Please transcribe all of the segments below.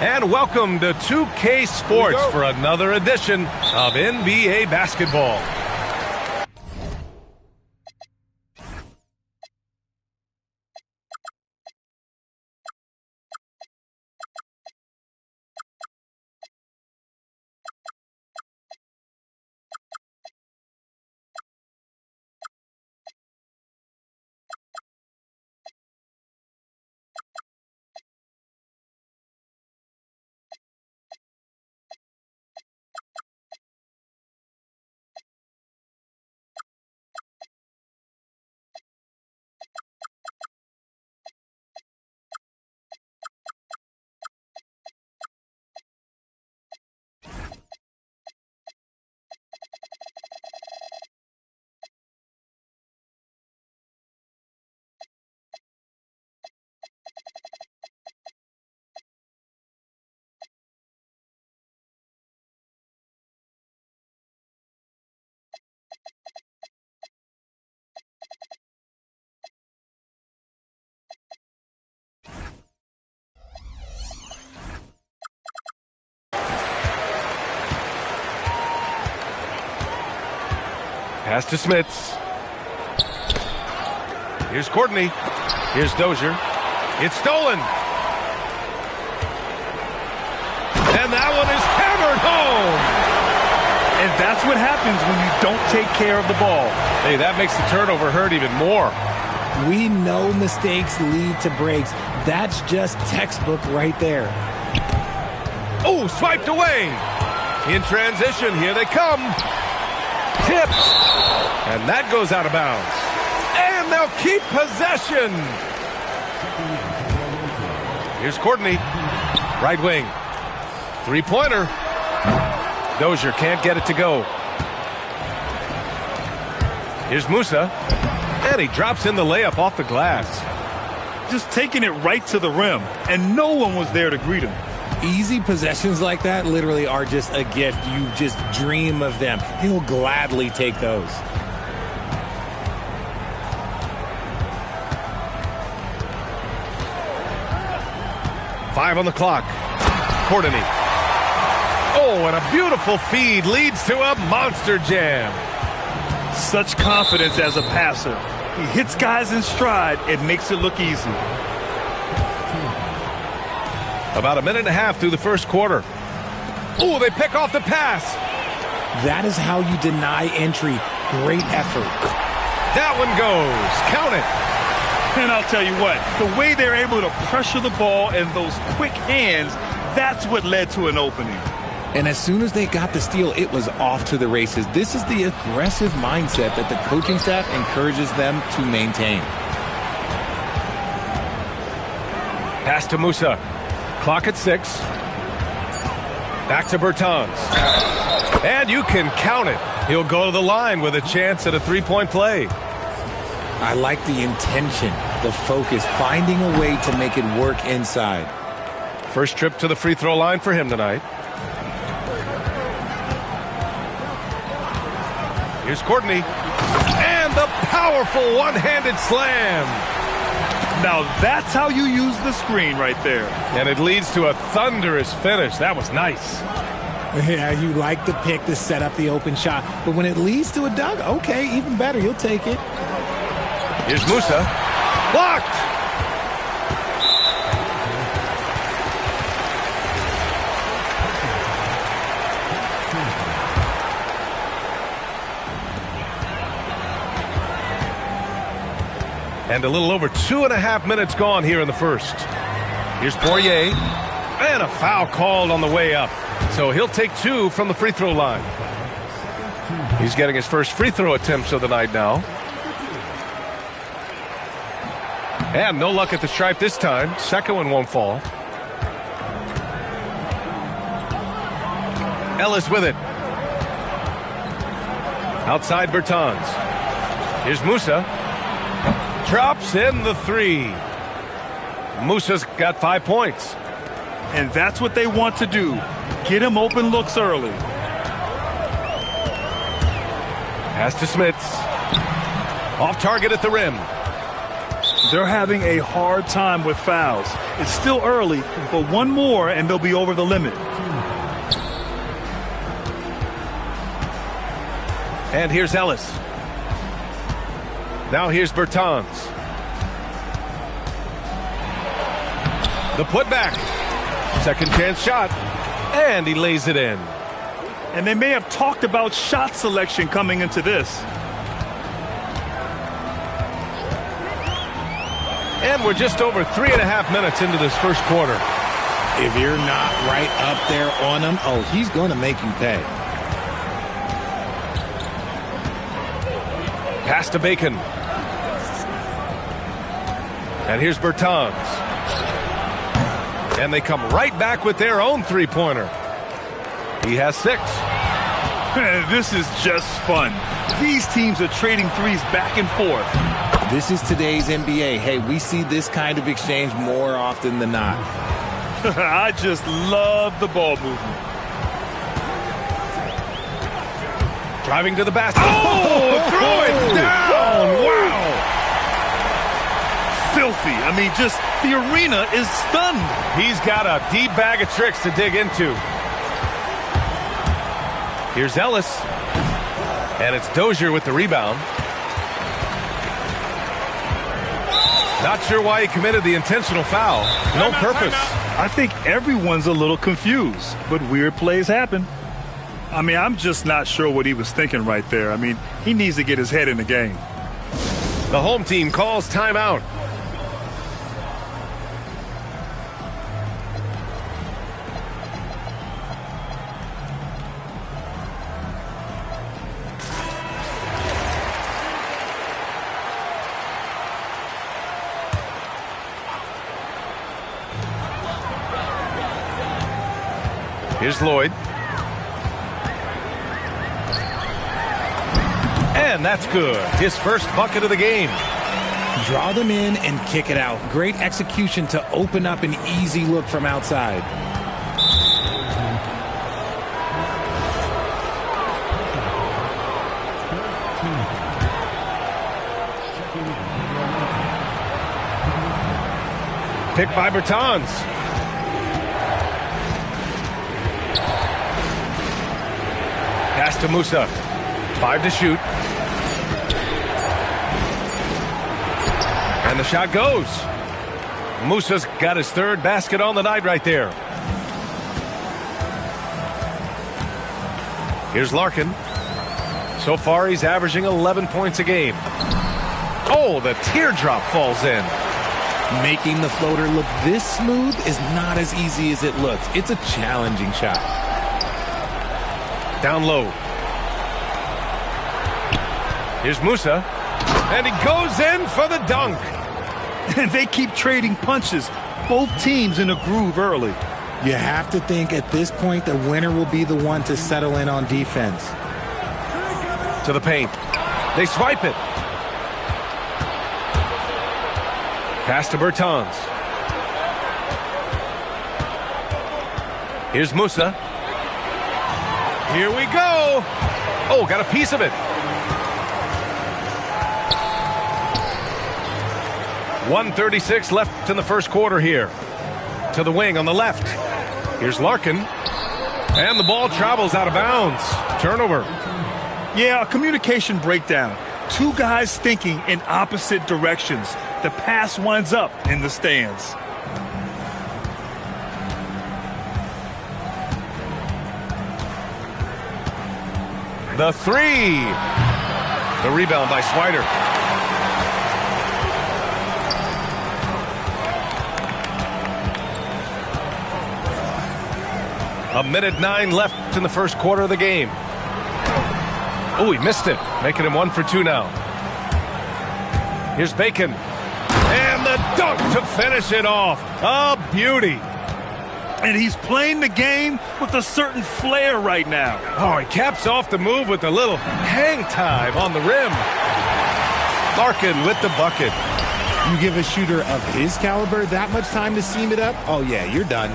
And welcome to 2K Sports for another edition of NBA basketball. Pass to Smits. Here's Courtney. Here's Dozier. It's stolen. And that one is hammered home. And that's what happens when you don't take care of the ball. Hey, that makes the turnover hurt even more. We know mistakes lead to breaks. That's just textbook right there. Oh, swiped away. In transition, here they come. Tipped. And that goes out of bounds. And they'll keep possession. Here's Courtney. Right wing. Three-pointer. Dozier can't get it to go. Here's Musa. And he drops in the layup off the glass. Just taking it right to the rim. And no one was there to greet him. Easy possessions like that literally are just a gift. You just dream of them. He'll gladly take those. Five on the clock. Courtney. Oh, and a beautiful feed leads to a monster jam. Such confidence as a passer. He hits guys in stride and makes it look easy. About a minute and a half through the first quarter. Oh, they pick off the pass. That is how you deny entry. Great effort. That one goes. Count it. And I'll tell you what, the way they're able to pressure the ball and those quick hands, that's what led to an opening. And as soon as they got the steal, it was off to the races. This is the aggressive mindset that the coaching staff encourages them to maintain. Pass to Musa. Clock at 6. Back to Bertans. And you can count it. He'll go to the line with a chance at a three-point play. I like the intention, the focus, finding a way to make it work inside. First trip to the free throw line for him tonight. Here's Courtney. And the powerful one-handed slam. Now that's how you use the screen right there. And it leads to a thunderous finish. That was nice. Yeah, you like the pick to set up the open shot. But when it leads to a dunk, okay, even better. You'll take it. Here's Musa. Blocked! And a little over 2.5 minutes gone here in the first. Here's Poirier. And a foul called on the way up. So he'll take 2 from the free throw line. He's getting his first free throw attempts of the night now. And no luck at the stripe this time. Second one won't fall. Ellis with it. Outside Bertans. Here's Musa. Drops in the 3. Musa's got 5 points. And that's what they want to do. Get him open looks early. Pass to Smits. Off target at the rim. They're having a hard time with fouls. It's still early, but one more and they'll be over the limit. And here's Ellis. Now here's Bertans. The putback. Second chance shot. And he lays it in. And they may have talked about shot selection coming into this. And we're just over 3.5 minutes into this first quarter. If you're not right up there on him, oh, he's going to make you pay. Pass to Bacon. And here's Bertans. And they come right back with their own three-pointer. He has 6. This is just fun. These teams are trading threes back and forth. This is today's NBA. Hey, we see this kind of exchange more often than not. I just love the ball movement. Driving to the basket. Oh, throw it down. Wow. Filthy. I mean, just the arena is stunned. He's got a deep bag of tricks to dig into. Here's Ellis. And it's Dozier with the rebound. Not sure why he committed the intentional foul. No purpose. I think everyone's a little confused, but weird plays happen. I mean, I'm just not sure what he was thinking right there. I mean, he needs to get his head in the game. The home team calls timeout. Here's Lloyd. And that's good. His first bucket of the game. Draw them in and kick it out. Great execution to open up an easy look from outside. Picked by Bertans. Pass to Musa. 5 to shoot. And the shot goes. Musa's got his third basket on the night right there. Here's Larkin. So far, he's averaging 11 points a game. Oh, the teardrop falls in. Making the floater look this smooth is not as easy as it looks. It's a challenging shot. Down low. Here's Musa. And he goes in for the dunk. And they keep trading punches. Both teams in a groove early. You have to think at this point the winner will be the one to settle in on defense. To the paint. They swipe it. Pass to Bertans. Here's Musa. Here we go. Oh, got a piece of it. 1:36 left in the first quarter here. To the wing on the left. Here's Larkin. And the ball travels out of bounds. Turnover. Yeah, a communication breakdown. Two guys thinking in opposite directions. The pass winds up in the stands. The three. The rebound by Swider. A minute 9 left in the first quarter of the game. Oh, he missed it. Making him 1 for 2 now. Here's Bacon. And the dunk to finish it off. A beauty. And he's playing the game with a certain flair right now. Oh, he caps off the move with a little hang time on the rim. Larkin with the bucket. You give a shooter of his caliber that much time to seam it up? Oh, yeah, you're done.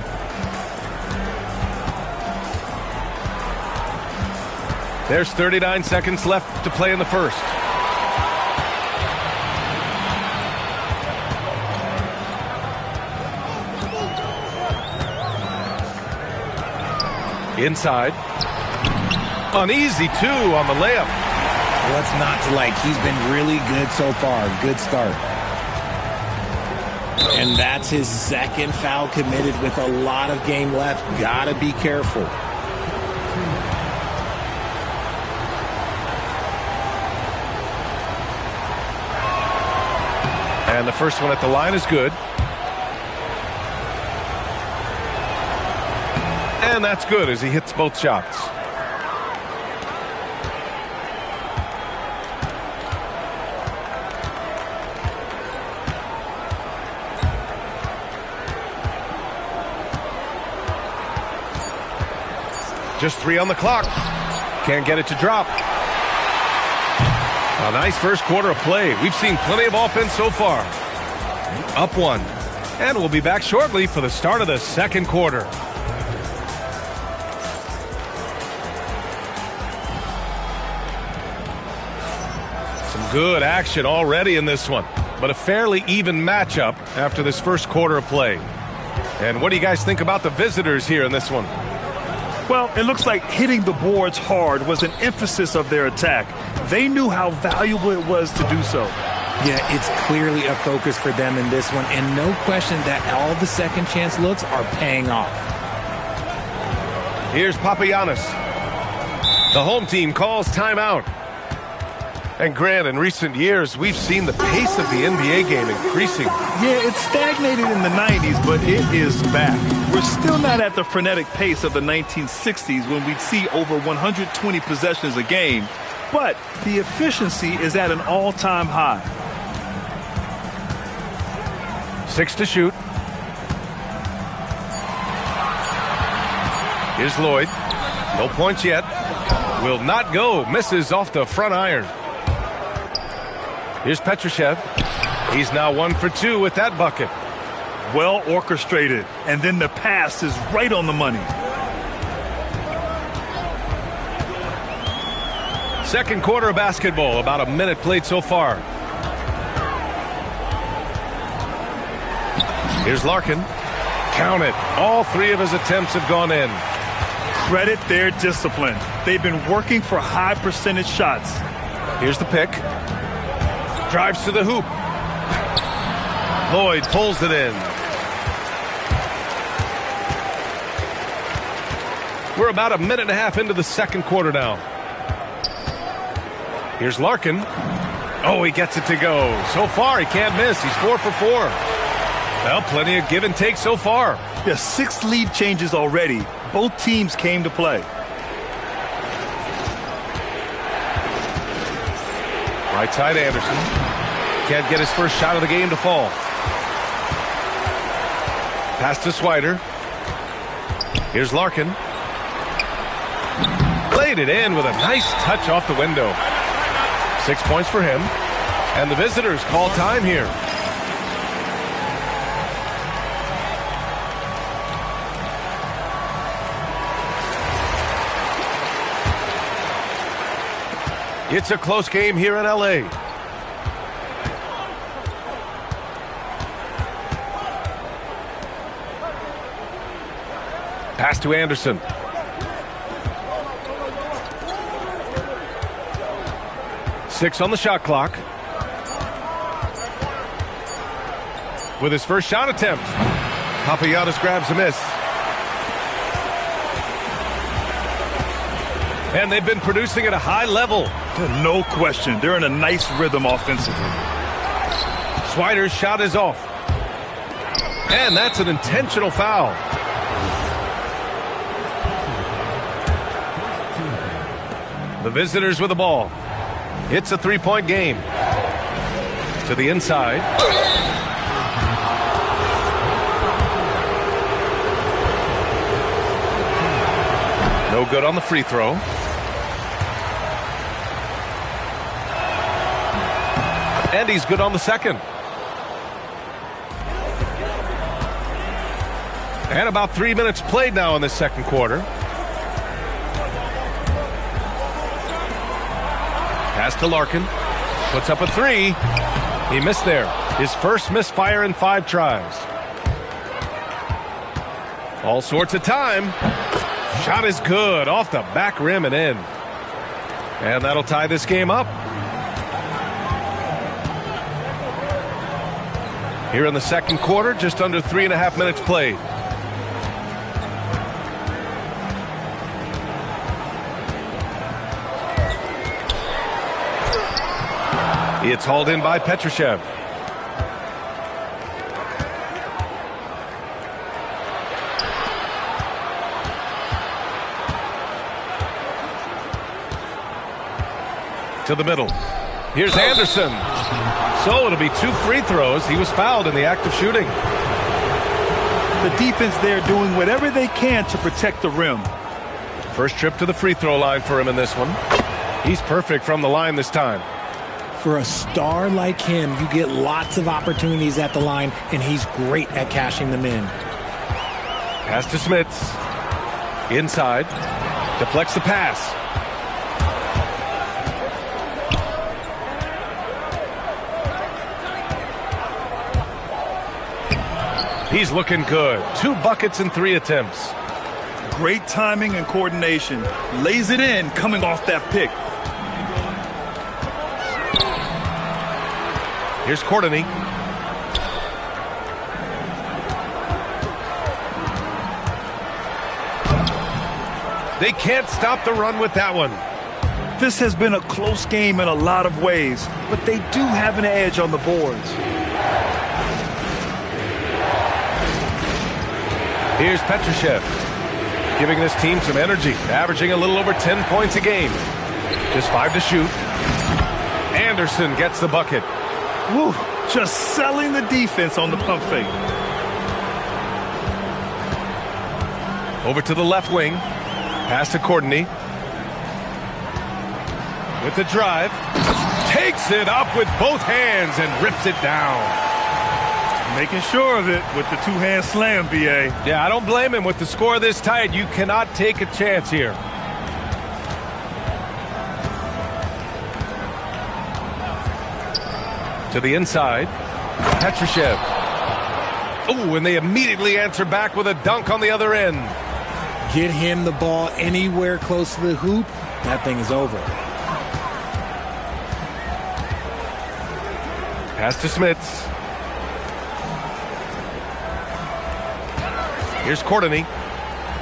There's 39 seconds left to play in the first. Inside. An easy 2 on the layup. What's not to like? He's been really good so far. Good start. And that's his second foul committed with a lot of game left. Gotta be careful. And the first one at the line is good. And that's good as he hits both shots. Just 3 on the clock. Can't get it to drop. A nice first quarter of play. We've seen plenty of offense so far. Up 1. And we'll be back shortly for the start of the second quarter. Some good action already in this one, but a fairly even matchup after this first quarter of play. And what do you guys think about the visitors here in this one? Well, it looks like hitting the boards hard was an emphasis of their attack. They knew how valuable it was to do so. Yeah, it's clearly a focus for them in this one, and no question that all the second chance looks are paying off. Here's Papagiannis. The home team calls timeout. And Grant, in recent years, we've seen the pace of the NBA game increasing. Yeah, it stagnated in the 90s, but it is back. We're still not at the frenetic pace of the 1960s when we'd see over 120 possessions a game, but the efficiency is at an all-time high. 6 to shoot. Here's Lloyd. No points yet. Will not go. Misses off the front iron. Here's Petrushev. He's now 1 for 2 with that bucket. Well orchestrated, and then the pass is right on the money. Second quarter of basketball, about a minute played so far. Here's Larkin. Count it. All 3 of his attempts have gone in. Credit their discipline. They've been working for high percentage shots. Here's the pick. Drives to the hoop. Lloyd pulls it in. We're about a minute and a half into the second quarter now. Here's Larkin. Oh, he gets it to go. So far, he can't miss. He's 4 for 4. Well, plenty of give and take so far. Yeah, 6 lead changes already. Both teams came to play. Right side, Anderson. Can't get his first shot of the game to fall. Pass to Swider. Here's Larkin. Played it in with a nice touch off the window. 6 points for him. And the visitors call time here. It's a close game here in LA. Pass to Anderson. Six on the shot clock. With his first shot attempt, Papagiannis grabs a miss. And they've been producing at a high level. No question. They're in a nice rhythm offensively. Swider's shot is off. And that's an intentional foul. The visitors with the ball. It's a three-point game. To the inside. No good on the free throw. And he's good on the second. And about 3 minutes played now in the second quarter. Pass to Larkin. Puts up a three. He missed there. His first misfire in 5 tries. All sorts of time. Shot is good, off the back rim and in. And that'll tie this game up. Here in the second quarter, just under 3.5 minutes played. It's hauled in by Petrushev. To the middle. Here's Anderson. So it'll be 2 free throws. He was fouled in the act of shooting. The defense there doing whatever they can to protect the rim. First trip to the free throw line for him in this one. He's perfect from the line this time. For a star like him, you get lots of opportunities at the line, and he's great at cashing them in. Pass to Smits. Inside. Deflects the pass. He's looking good. 2 buckets in 3 attempts. Great timing and coordination. Lays it in coming off that pick. Here's Courtney. They can't stop the run with that one. This has been a close game in a lot of ways, but they do have an edge on the boards. Here's Petrushev, giving this team some energy, averaging a little over 10 points a game. Just 5 to shoot. Anderson gets the bucket. Woo, just selling the defense on the pump fake. Over to the left wing. Pass to Courtney. With the drive. Takes it up with both hands and rips it down. Making sure of it with the 2-hand slam, B.A. Yeah, I don't blame him. With the score this tight, you cannot take a chance here. To the inside. Petrushev. Oh, and they immediately answer back with a dunk on the other end. Get him the ball anywhere close to the hoop, that thing is over. Pass to Smits. Here's Courtney.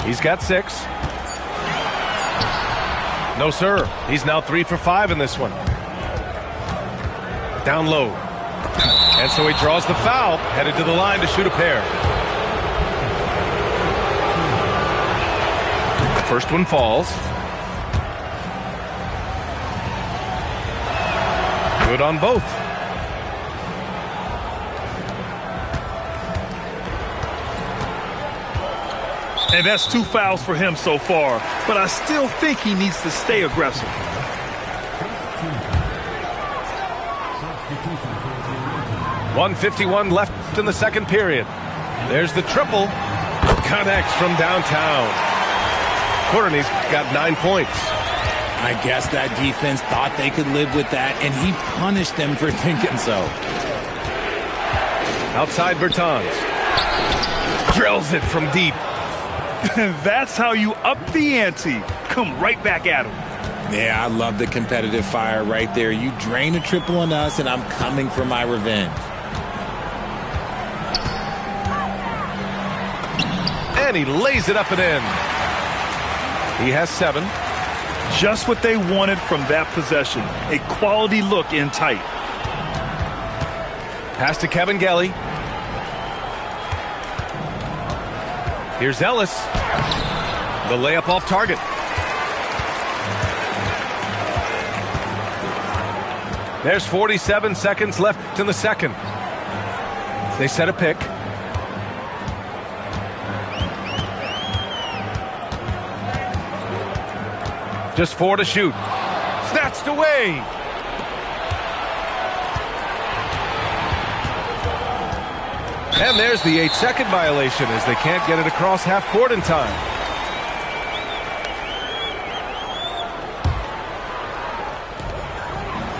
He's got 6. No, sir. He's now 3 for 5 in this one. Down low. And so he draws the foul, headed to the line to shoot a pair. The first one falls. Good on both. And that's 2 fouls for him so far. But I still think he needs to stay aggressive. .151 left in the second period. There's the triple. Connects from downtown. Courtney's got 9 points. I guess that defense thought they could live with that, and he punished them for thinking so. Outside Bertans. Drills it from deep. That's how you up the ante. Come right back at him. Yeah, I love the competitive fire right there. You drain a triple on us, and I'm coming for my revenge. And he lays it up and in. He has 7. Just what they wanted from that possession. A quality look in tight. Pass to Kevin Gelly. Here's Ellis. The layup off target. There's 47 seconds left in the second. They set a pick. Just 4 to shoot. Snatched away. And there's the 8-second violation as they can't get it across half court in time.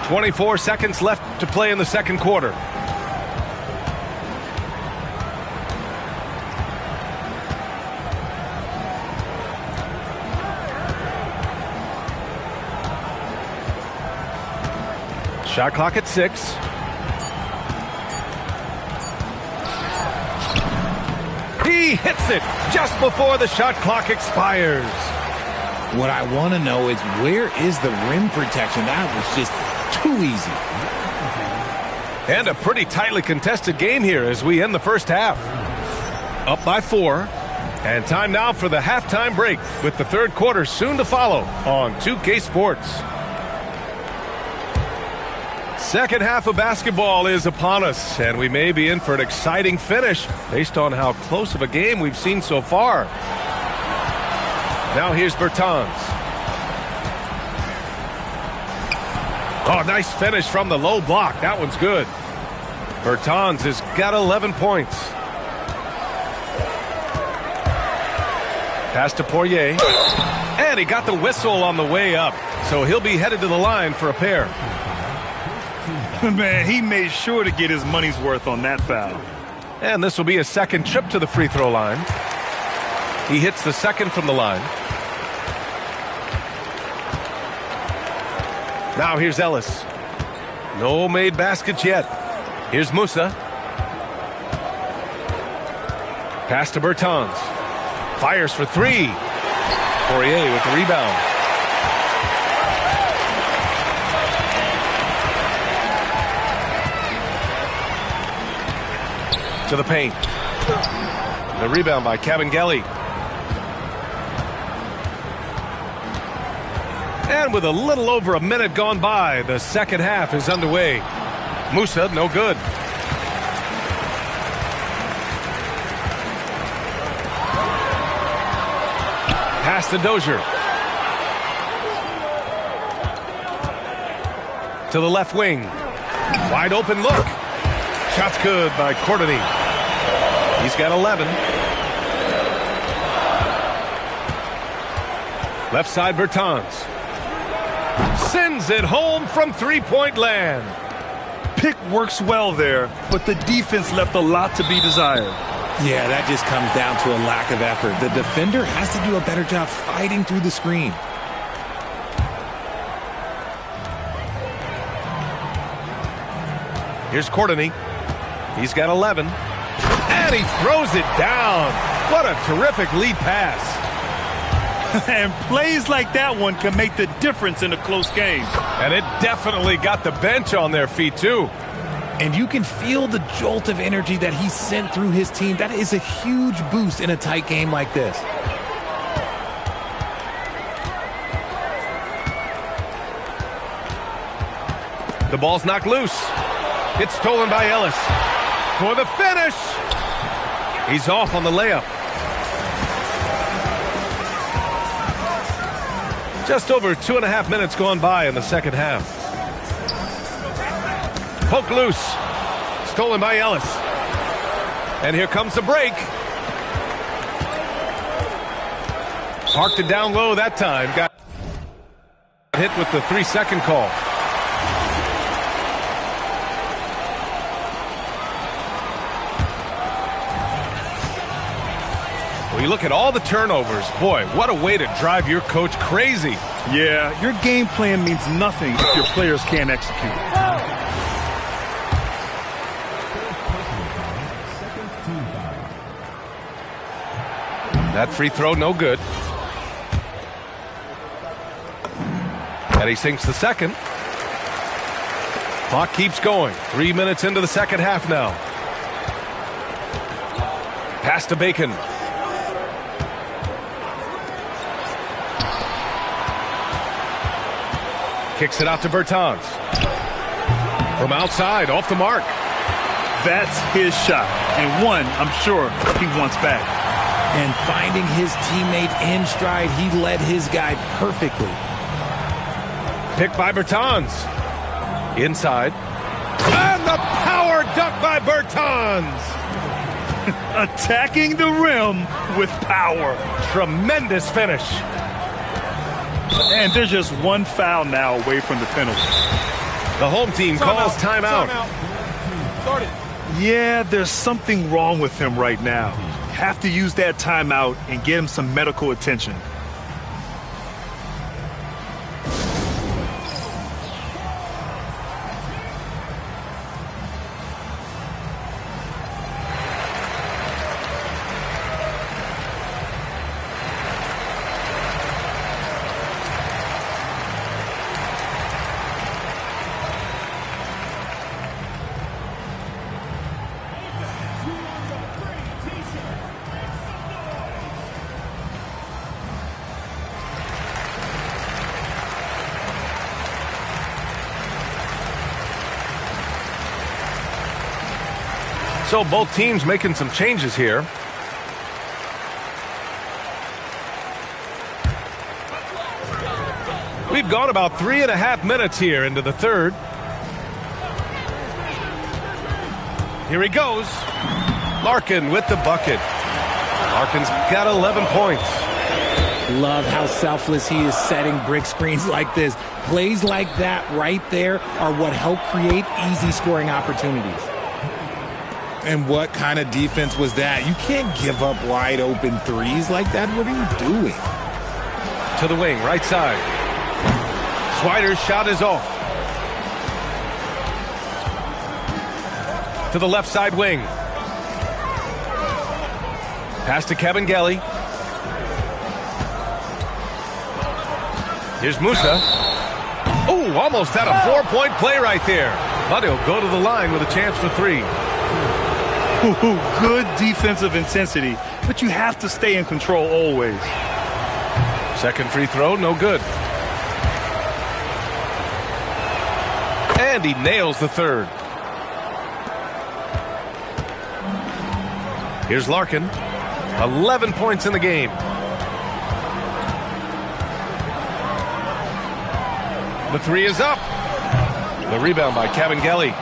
.24 seconds left to play in the second quarter. Shot clock at 6. He hits it just before the shot clock expires. What I want to know is, where is the rim protection? That was just too easy. And a pretty tightly contested game here as we end the first half. Up by 4. And time now for the halftime break, with the third quarter soon to follow on 2K Sports. Second half of basketball is upon us, and we may be in for an exciting finish based on how close of a game we've seen so far. Now here's Bertans. Oh, nice finish from the low block. That one's good. Bertans has got 11 points. Pass to Poirier. And he got the whistle on the way up, so he'll be headed to the line for a pair. Man, he made sure to get his money's worth on that foul. And this will be a second trip to the free throw line. He hits the second from the line. Now here's Ellis. No made baskets yet. Here's Musa. Pass to Bertans. Fires for 3. Poirier with the rebound. To the paint. The rebound by Kabengele. And with a little over a minute gone by, the second half is underway. Musa, no good. Pass to Dozier. To the left wing. Wide open look. Shot's good by Courtney. He's got 11. Left side Bertans. Sends it home from three-point land. Pick works well there, but the defense left a lot to be desired. Yeah, that just comes down to a lack of effort. The defender has to do a better job fighting through the screen. Here's Courtney. He's got 11. And he throws it down. What a terrific lead pass. And plays like that one can make the difference in a close game. And it definitely got the bench on their feet, too. And you can feel the jolt of energy that he sent through his team. That is a huge boost in a tight game like this. The ball's knocked loose. It's stolen by Ellis. For the finish. He's off on the layup. Just over 2.5 minutes gone by in the second half. Poke loose. Stolen by Ellis. And here comes the break. Parked it down low that time. Got hit with the 3-second call. Well, you look at all the turnovers. Boy, what a way to drive your coach crazy. Yeah, your game plan means nothing if your players can't execute. That free throw, no good. And he sinks the second. Clock keeps going. 3 minutes into the second half now. Pass to Bacon. Kicks it out to Bertans. From outside, off the mark. That's his shot, and one I'm sure he wants back. And finding his teammate in stride, he led his guy perfectly. Picked by Bertans. Inside. And the power dunk by Bertans. Attacking the rim with power. Tremendous finish. And there's just one foul now away from the penalty. The home team calls timeout. Yeah, there's something wrong with him right now. Have to use that timeout and get him some medical attention. So both teams making some changes here. We've gone about 3.5 minutes here into the third. Here he goes. Larkin with the bucket. Larkin's got 11 points. Love how selfless he is setting brick screens like this. Plays like that right there are what help create easy scoring opportunities. And what kind of defense was that? You can't give up wide open threes like that. What are you doing? To the wing, right side. Swider's shot is off. To the left side wing. Pass to Kabengele. Here's Musa. Oh, almost had a 4-point play right there. But he'll go to the line with a chance for 3. Good defensive intensity, but you have to stay in control always. Second free throw, no good. And he nails the third. Here's Larkin. 11 points in the game. The 3 is up. The rebound by Kabengele.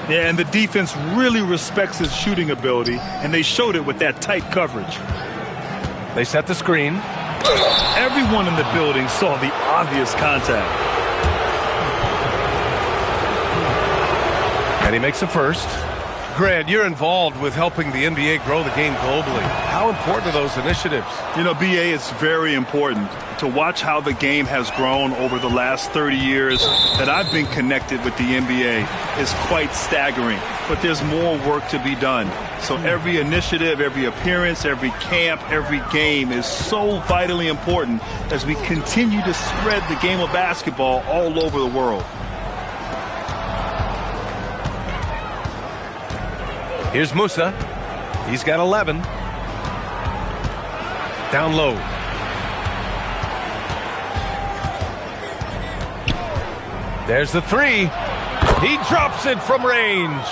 Yeah, and the defense really respects his shooting ability, and they showed it with that tight coverage. They set the screen. Everyone in the building saw the obvious contact. And he makes the first. Grant, you're involved with helping the NBA grow the game globally. How important are those initiatives? You know, BA, it's very important to watch how the game has grown over the last 30 years that I've been connected with the NBA. Is quite staggering, but there's more work to be done. So every initiative, every appearance, every camp, every game is so vitally important as we continue to spread the game of basketball all over the world. Here's Musa. He's got 11. Down low. There's the 3. He drops it from range.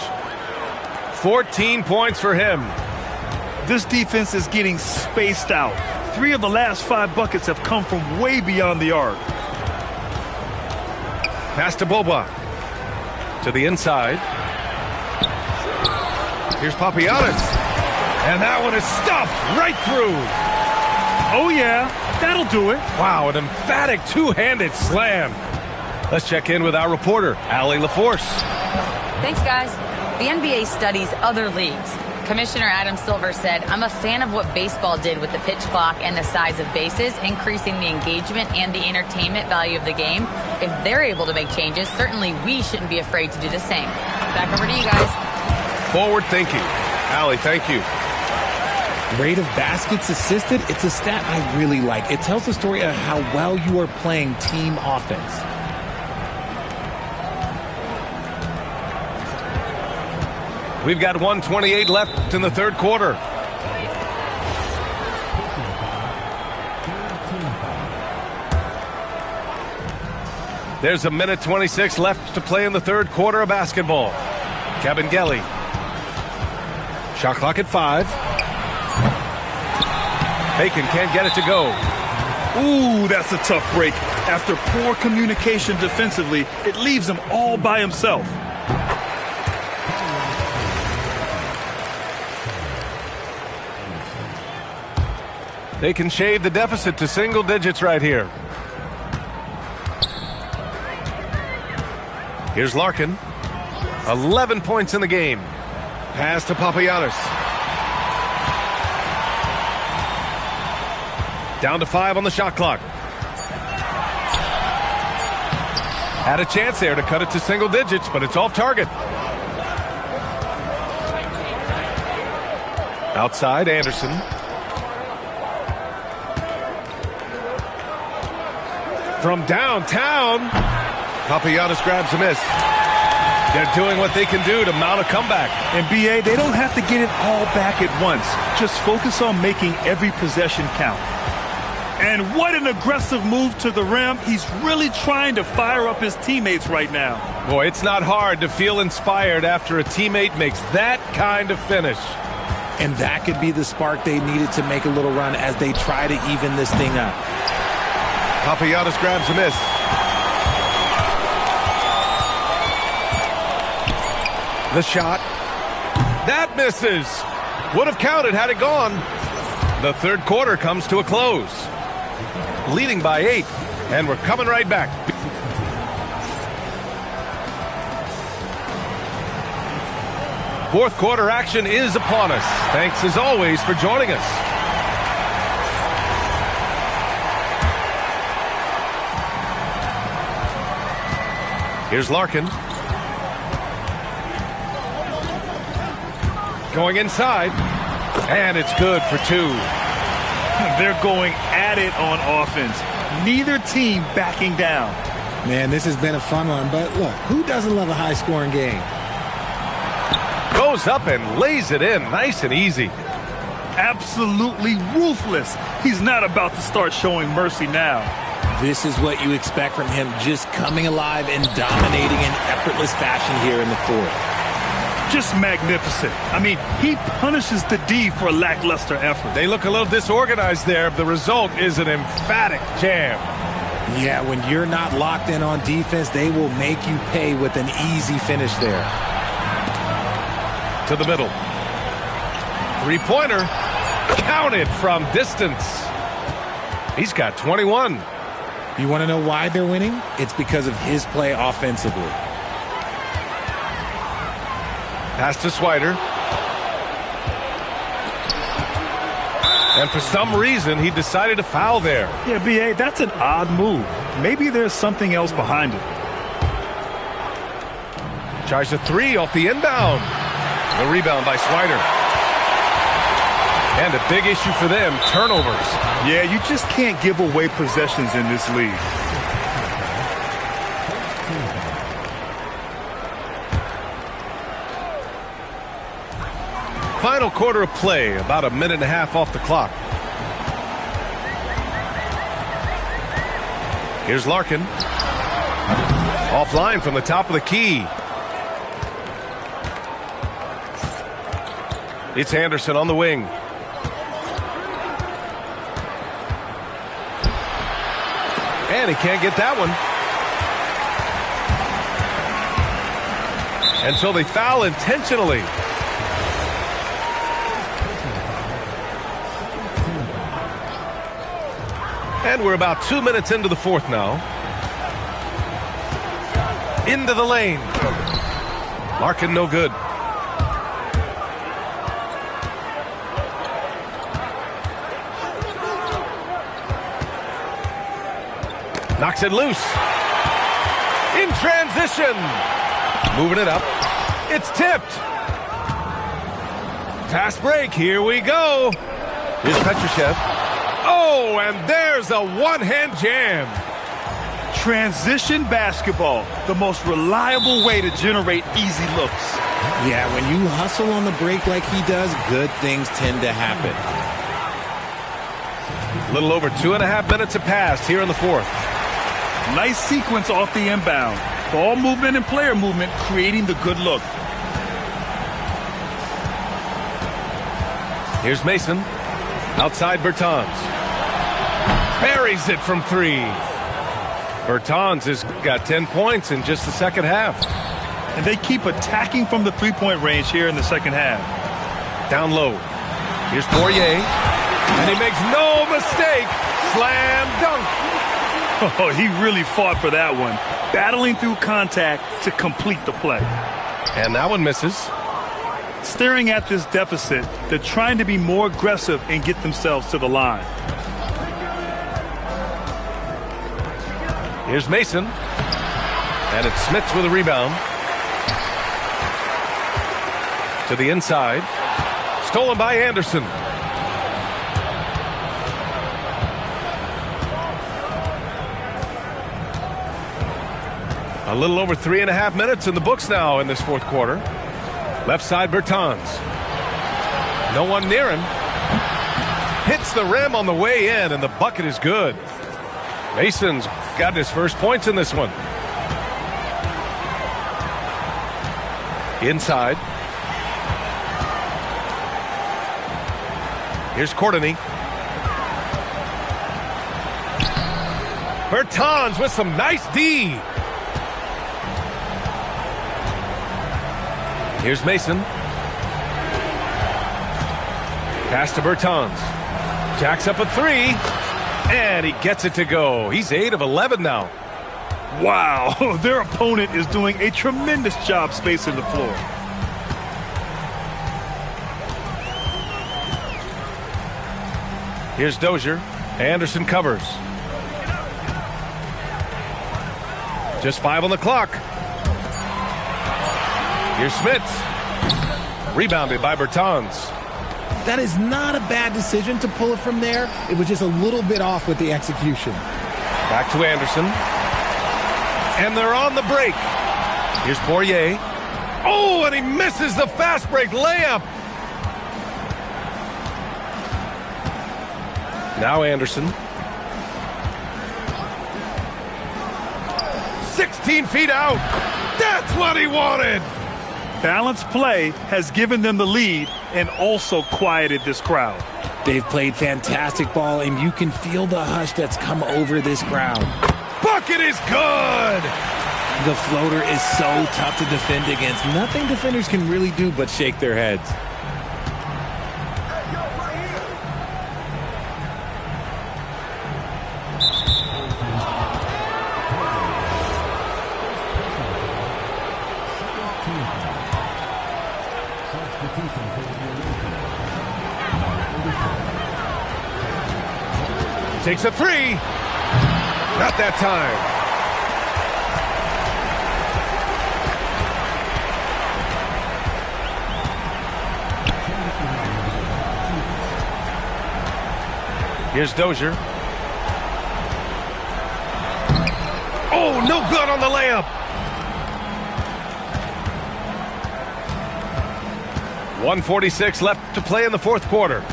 14 points for him. This defense is getting spaced out. 3 of the last 5 buckets have come from way beyond the arc. Pass to Boba. To the inside. Here's Papagiannis. And that one is stuffed right through. Oh, yeah. That'll do it. Wow, an emphatic two-handed slam. Let's check in with our reporter, Allie LaForce. Thanks, guys. The NBA studies other leagues. Commissioner Adam Silver said, "I'm a fan of what baseball did with the pitch clock and the size of bases, increasing the engagement and the entertainment value of the game. If they're able to make changes, certainly we shouldn't be afraid to do the same." Back over to you guys. Forward thinking. Allie, thank you. Rate of baskets assisted, it's a stat I really like. It tells the story of how well you are playing team offense. We've got 1:28 left in the third quarter. There's 1:26 left to play in the third quarter of basketball. Kabengele. Shot clock at 5. Bacon can't get it to go. Ooh, that's a tough break. After poor communication defensively, it leaves him all by himself. They can shave the deficit to single digits right here. Here's Larkin. 11 points in the game. Pass to Papagiannis. Down to 5 on the shot clock. Had a chance there to cut it to single digits, but it's off target. Outside, Anderson. From downtown, Papagiannis grabs a miss. They're doing what they can do to mount a comeback. And BA, they don't have to get it all back at once. Just focus on making every possession count. And what an aggressive move to the rim. He's really trying to fire up his teammates right now. Boy, it's not hard to feel inspired after a teammate makes that kind of finish. And that could be the spark they needed to make a little run as they try to even this thing up. Papagiannis grabs a miss. The shot. That misses. Would have counted had it gone. The third quarter comes to a close. Leading by 8, and we're coming right back. Fourth quarter action is upon us. Thanks as always for joining us. Here's Larkin. Going inside, and it's good for 2. They're going at it on offense. Neither team backing down. Man, this has been a fun one, but look, who doesn't love a high-scoring game? Goes up and lays it in, nice and easy. Absolutely ruthless. He's not about to start showing mercy now. This is what you expect from him, just coming alive and dominating in effortless fashion here in the fourth. Just magnificent. I mean, he punishes the D for a lackluster effort. They look a little disorganized there. The result is an emphatic jam. Yeah, when you're not locked in on defense, they will make you pay with an easy finish there. To the middle. Three-pointer. Counted from distance. He's got 21. You want to know why they're winning? It's because of his play offensively. Pass to Swider. And for some reason, he decided to foul there. Yeah, B.A., that's an odd move. Maybe there's something else behind it. Tries a 3 off the inbound. The rebound by Swider. And a big issue for them, turnovers. Yeah, you just can't give away possessions in this league. Final quarter of play, about a minute and a half off the clock. Here's Larkin. Offline from the top of the key. It's Anderson on the wing. And he can't get that one. And so they foul intentionally. And we're about 2 minutes into the fourth now. Into the lane. Larkin no good. Knocks it loose. In transition. Moving it up. It's tipped. Fast break. Here we go. Here's Petrushev. Oh, and there's a one-hand jam. Transition basketball, the most reliable way to generate easy looks. Yeah, when you hustle on the break like he does, good things tend to happen. A little over 2.5 minutes have passed here in the fourth. Nice sequence off the inbound. Ball movement and player movement creating the good look. Here's Mason. Outside Bertans. Buries it from 3. Bertans has got 10 points in just the second half. And they keep attacking from the three-point range here in the second half. Down low. Here's Poirier. And he makes no mistake. Slam dunk. Oh, he really fought for that one. Battling through contact to complete the play. And that one misses. Staring at this deficit, they're trying to be more aggressive and get themselves to the line. Here's Mason. And it's Smits with a rebound. To the inside. Stolen by Anderson. A little over 3.5 minutes in the books now in this fourth quarter. Left side Bertans. No one near him. Hits the rim on the way in, and the bucket is good. Mason's got his first points in this one. Inside. Here's Courtney. Bertans with some nice D. Here's Mason. Pass to Bertans. Jacks up a three. And he gets it to go. He's 8 of 11 now. Wow, their opponent is doing a tremendous job spacing the floor. Here's Dozier. Anderson covers. Just 5 on the clock. Here's Smits. Rebounded by Bertans. That is not a bad decision to pull it from there. It was just a little bit off with the execution. Back to Anderson. And they're on the break. Here's Poirier. Oh, and he misses the fast break layup. Now Anderson. 16 feet out. That's what he wanted. Balanced play has given them the lead and also quieted this crowd. They've played fantastic ball, and you can feel the hush that's come over this crowd. Bucket is good. The floater is so tough to defend against. Nothing defenders can really do but shake their heads. Takes a three. Not that time. Here's Dozier. Oh, no good on the layup. 1:46 left to play in the fourth quarter.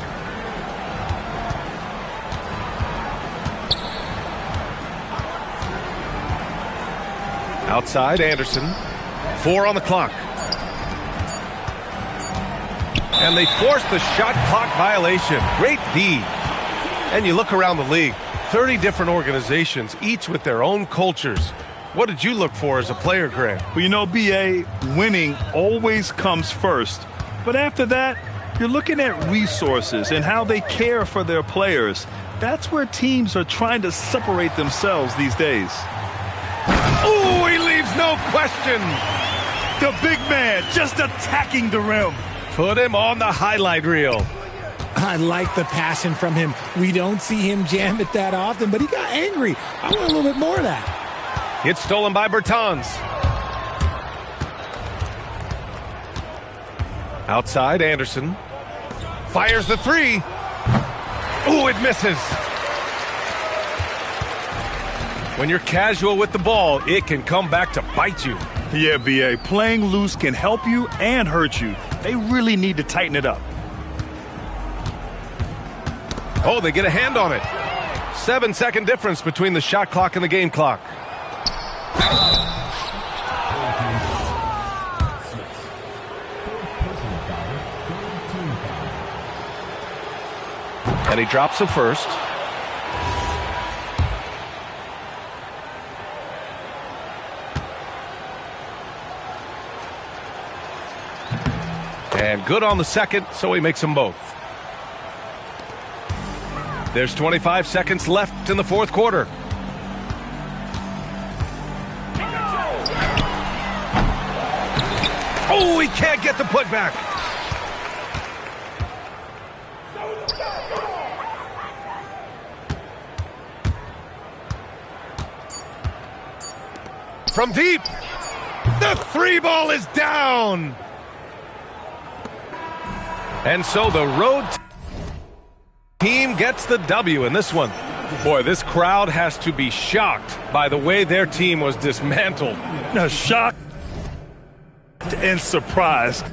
Outside, Anderson. 4 on the clock. And they force the shot clock violation. Great D. And you look around the league, 30 different organizations, each with their own cultures. What did you look for as a player, Grant? Well, you know, BA, winning always comes first. But after that, you're looking at resources and how they care for their players. That's where teams are trying to separate themselves these days. Oh, he leaves no question. The big man just attacking the rim. Put him on the highlight reel. I like the passion from him. We don't see him jam it that often, but he got angry. I want a little bit more of that. It's stolen by Bertans. Outside, Anderson. Fires the three. Oh, it misses. When you're casual with the ball, it can come back to bite you. Yeah, BA, playing loose can help you and hurt you. They really need to tighten it up. Oh, they get a hand on it. 7-second difference between the shot clock and the game clock. And he drops the first. And good on the second, so he makes them both. There's 25 seconds left in the fourth quarter. Oh, he can't get the putback. From deep, the three ball is down. And so the road team gets the W in this one. Boy, this crowd has to be shocked by the way their team was dismantled. Shocked and surprised.